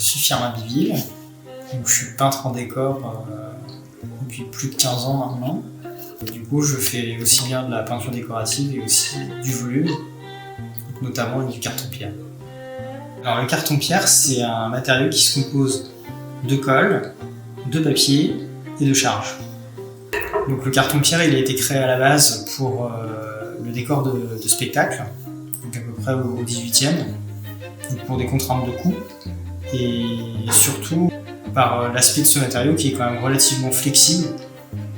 suis Firmin Biville, je suis peintre en décor depuis plus de 15 ans maintenant. Et du coup, je fais aussi bien de la peinture décorative et aussi du volume, notamment du carton-pierre. Alors le carton-pierre, c'est un matériau qui se compose de colle, de papier et de charge. Donc le carton-pierre, il a été créé à la base pour le décor de spectacle, donc à peu près au 18e, donc pour des contraintes de coût, et surtout par l'aspect de ce matériau qui est quand même relativement flexible.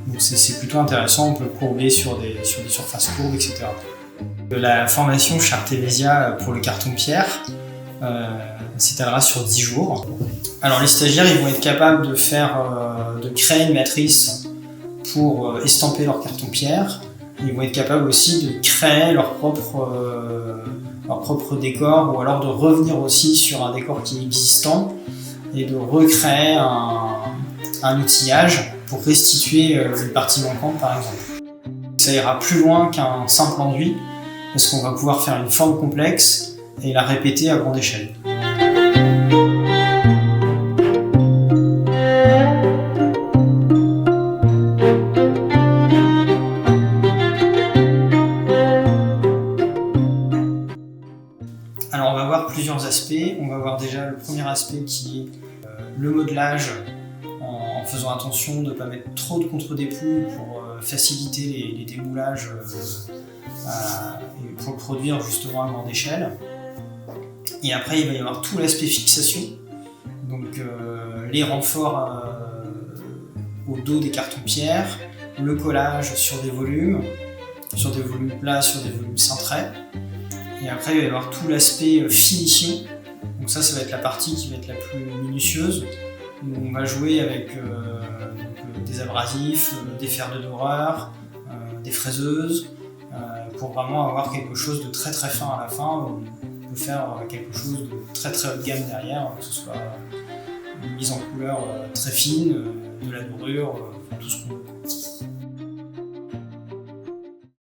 Donc c'est plutôt intéressant, on peut le courber sur des surfaces courbes, etc. La formation Chartévesia pour le carton-pierre s'étalera sur 10 jours. Alors les stagiaires, ils vont être capables de créer une matrice pour estamper leur carton-pierre. Ils vont être capables aussi de créer leur propre décor, ou alors de revenir aussi sur un décor qui est existant et de recréer un outillage pour restituer une partie manquante, par exemple. Ça ira plus loin qu'un simple enduit, parce qu'on va pouvoir faire une forme complexe et la répéter à grande échelle. Alors on va voir plusieurs aspects. On va voir déjà le premier aspect qui est le modelage, en faisant attention de ne pas mettre trop de contre-dépouilles pour faciliter les démoulages et pour le produire justement à grande échelle. Et après il va y avoir tout l'aspect fixation, donc les renforts au dos des cartons-pierre, le collage sur des volumes plats, sur des volumes cintrés. Et après il va y avoir tout l'aspect finition, donc ça va être la partie qui va être la plus minutieuse, où on va jouer avec des abrasifs, des fers de doreur, des fraiseuses, pour vraiment avoir quelque chose de très très fin à la fin, où on peut faire quelque chose de très très haut de gamme derrière, que ce soit une mise en couleur très fine, de la dorure, tout ce qu'on veut.